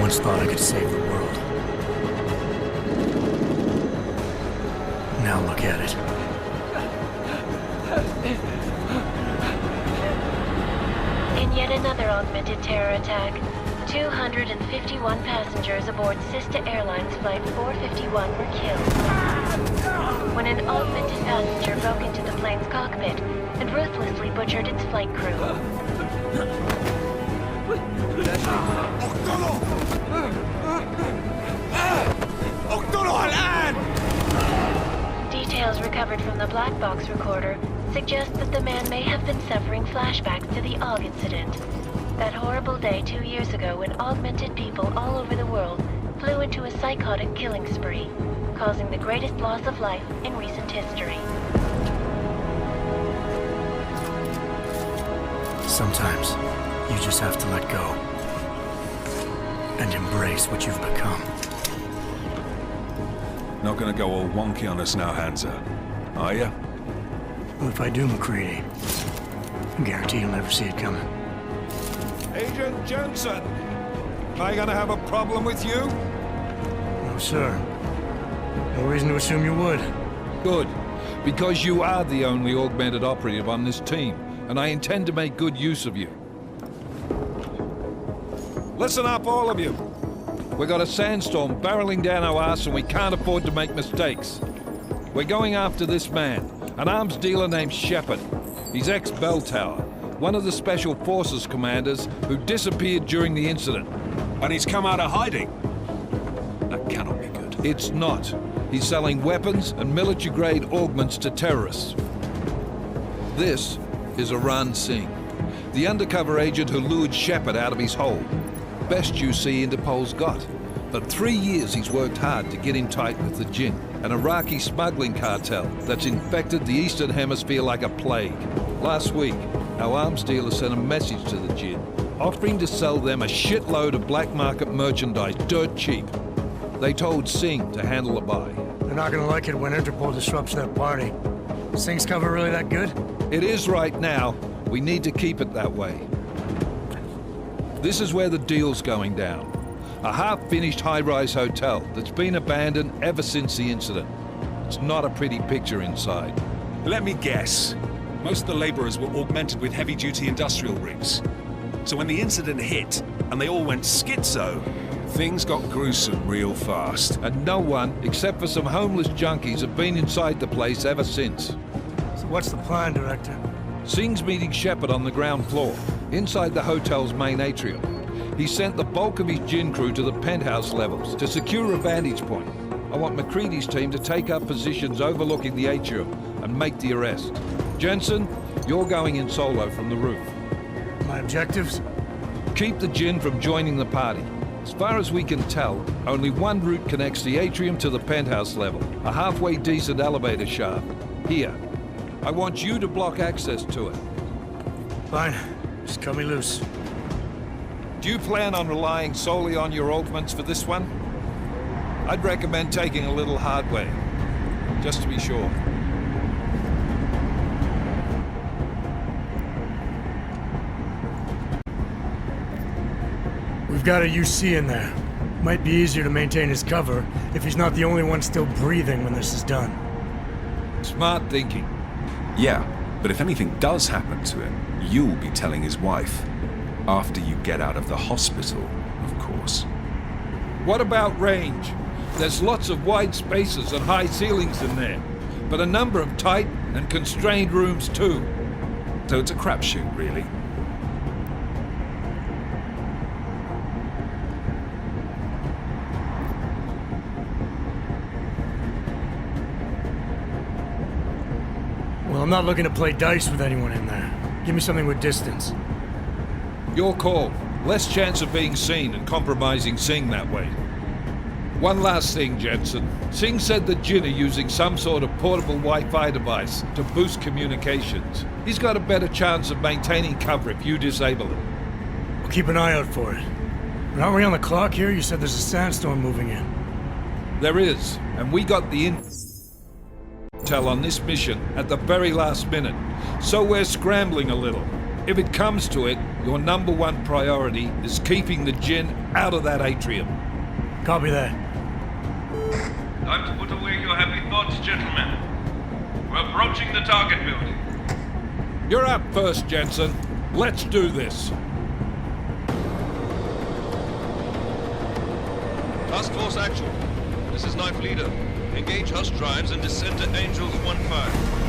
once thought I could save the world. Now look at it. In yet another augmented terror attack, 251 passengers aboard Sister Airlines Flight 451 were killed when an augmented passenger broke into the plane's cockpit and ruthlessly butchered its flight crew. Details recovered from the black box recorder suggest that the man may have been suffering flashbacks to the AUG incident. That horrible day 2 years ago when augmented people all over the world flew into a psychotic killing spree, causing the greatest loss of life in recent history. Sometimes, you just have to let go. And embrace what you've become. Not gonna go all wonky on us now, Hansa, are ya? Well, if I do, McCready, I guarantee you'll never see it coming. Agent Jensen! Am I gonna have a problem with you? No, sir. No reason to assume you would. Good, because you are the only augmented operative on this team, and I intend to make good use of you. Listen up, all of you. We got a sandstorm barreling down our arse and we can't afford to make mistakes. We're going after this man, an arms dealer named Shepard. He's ex-Bell Tower, one of the Special Forces commanders who disappeared during the incident. And he's come out of hiding. That cannot be good. It's not. He's selling weapons and military-grade augments to terrorists. This is Aran Singh, the undercover agent who lured Shepard out of his hole. Best you see Interpol's got. For 3 years he's worked hard to get him tight with the Jinn, an Iraqi smuggling cartel that's infected the Eastern Hemisphere like a plague. Last week, our arms dealer sent a message to the Jinn, offering to sell them a shitload of black market merchandise dirt cheap. They told Singh to handle the buy. They're not gonna like it when Interpol disrupts that party. Singh's cover really that good? It is right now. We need to keep it that way. This is where the deal's going down. A half-finished high-rise hotel that's been abandoned ever since the incident. It's not a pretty picture inside. Let me guess. Most of the laborers were augmented with heavy-duty industrial rigs. So when the incident hit, and they all went schizo, things got gruesome real fast. And no one, except for some homeless junkies, have been inside the place ever since. So what's the plan, Director? Singh's meeting Shepard on the ground floor, inside the hotel's main atrium. He sent the bulk of his Jinn crew to the penthouse levels to secure a vantage point. I want McCready's team to take up positions overlooking the atrium and make the arrest. Jensen, you're going in solo from the roof. My objectives? Keep the Jinn from joining the party. As far as we can tell, only one route connects the atrium to the penthouse level, a halfway decent elevator shaft. Here. I want you to block access to it. Fine. Just cut me loose. Do you plan on relying solely on your augments for this one? I'd recommend taking a little hardware, just to be sure. We've got a UC in there. Might be easier to maintain his cover if he's not the only one still breathing when this is done. Smart thinking. Yeah, but if anything does happen to him, you'll be telling his wife. After you get out of the hospital, of course. What about range? There's lots of wide spaces and high ceilings in there, but a number of tight and constrained rooms too. So it's a crapshoot, really. Well, I'm not looking to play dice with anyone in there. Give me something with distance. Your call. Less chance of being seen and compromising Singh that way. One last thing, Jensen. Singh said the Jinn are using some sort of portable Wi-Fi device to boost communications. He's got a better chance of maintaining cover if you disable it. We'll keep an eye out for it. But aren't we on the clock here? You said there's a sandstorm moving in. There is, and we got the intel on this mission at the very last minute, so we're scrambling a little. If it comes to it, your number one priority is keeping the Jinn out of that atrium. Copy that. Time to put away your happy thoughts, gentlemen. We're approaching the target building. You're up first, Jensen. Let's do this. Task Force Actual. This is Knife Leader. Engage Hush drives and descend to Angels 1-5.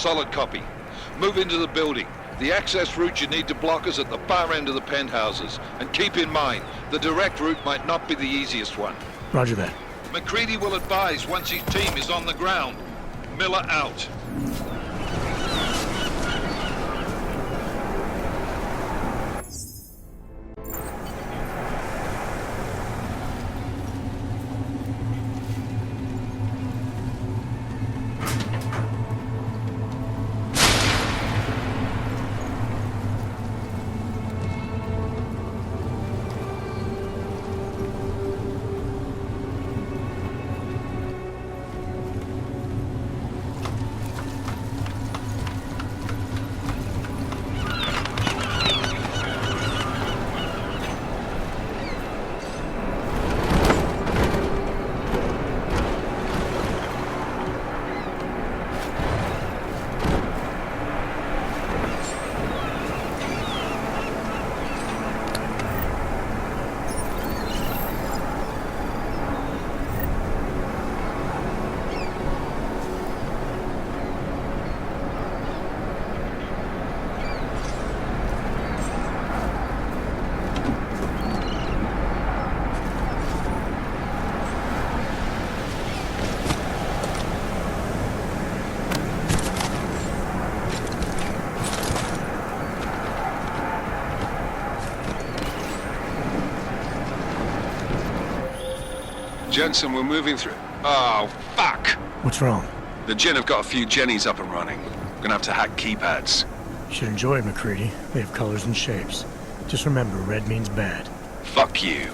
Solid copy. Move into the building. The access route you need to block is at the far end of the penthouses. And keep in mind, the direct route might not be the easiest one. Roger that. McCready will advise once his team is on the ground. Miller out. Jensen, we're moving through... Oh, fuck! What's wrong? The Jinn have got a few Jennies up and running. Gonna have to hack keypads. You should enjoy it, McCready. They have colors and shapes. Just remember, red means bad. Fuck you.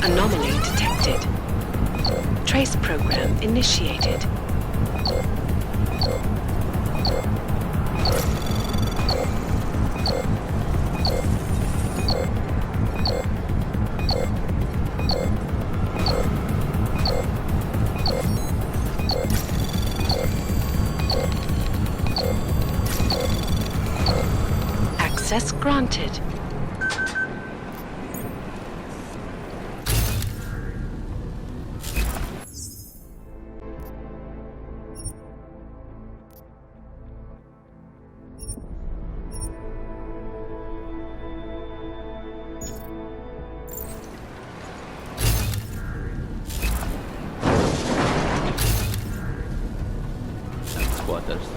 Anomaly detected. Trace program initiated. Access granted. Squatters.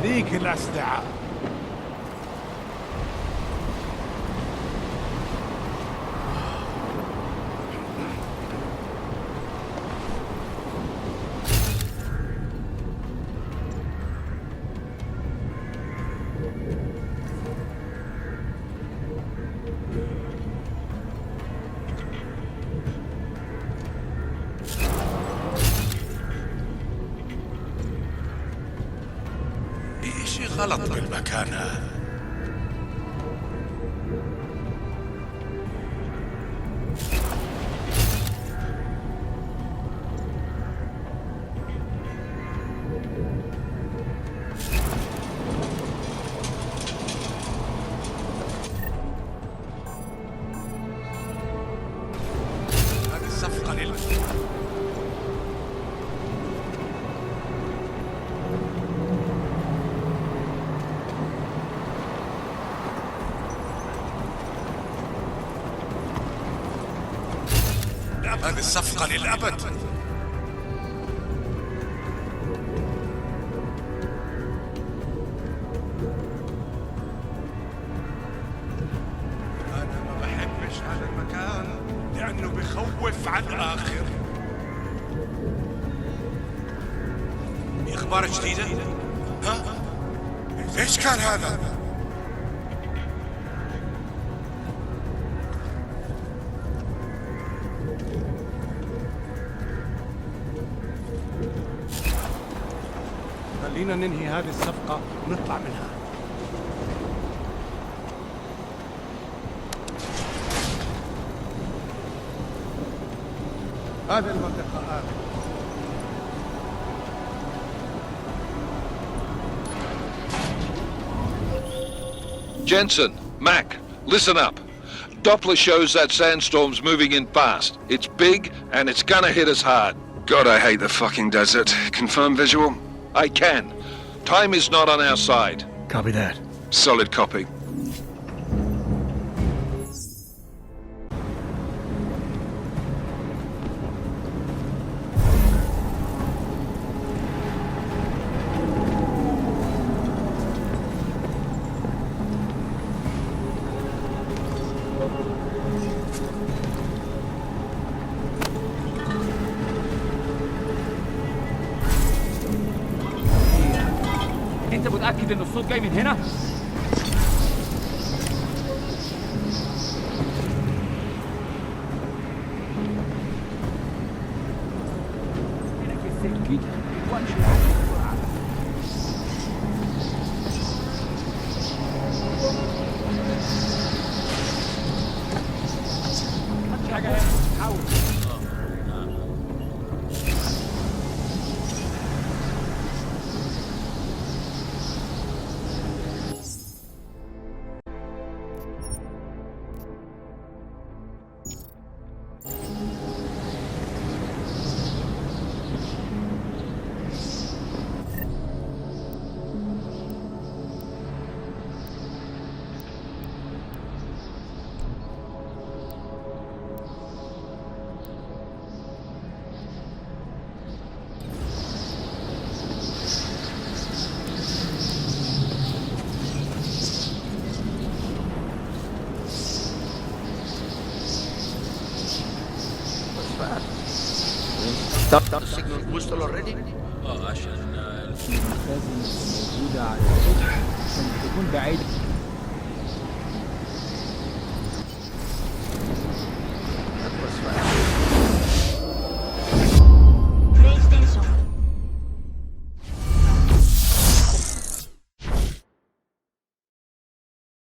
هذيك الأسلحة. غلط بالمكان هذا. هذه الصفقة هذه الصفقة للأبد. أنا ما بحبش هذا المكان لأنه بخوف على الآخر. في أخبار جديدة؟ ها؟ إيش كان هذا؟ خلينا ننهي هذه الصفقة ونطلع منها. هذه المنطقة آمنة. Jensen, Mac, listen up. Doppler shows that sandstorm's moving in fast. It's big, and it's gonna hit us hard. God, I hate the fucking desert. Confirm visual? I can. Time is not on our side. Copy that. Solid copy. انت متأكد ان الصوت جاي من هنا؟ هنا في السكة وامشي بسرعة. مفيش حاجة هنا، حاول. The signal whistle already? عشان المخازن موجودة على السطح عشان تكون بعيد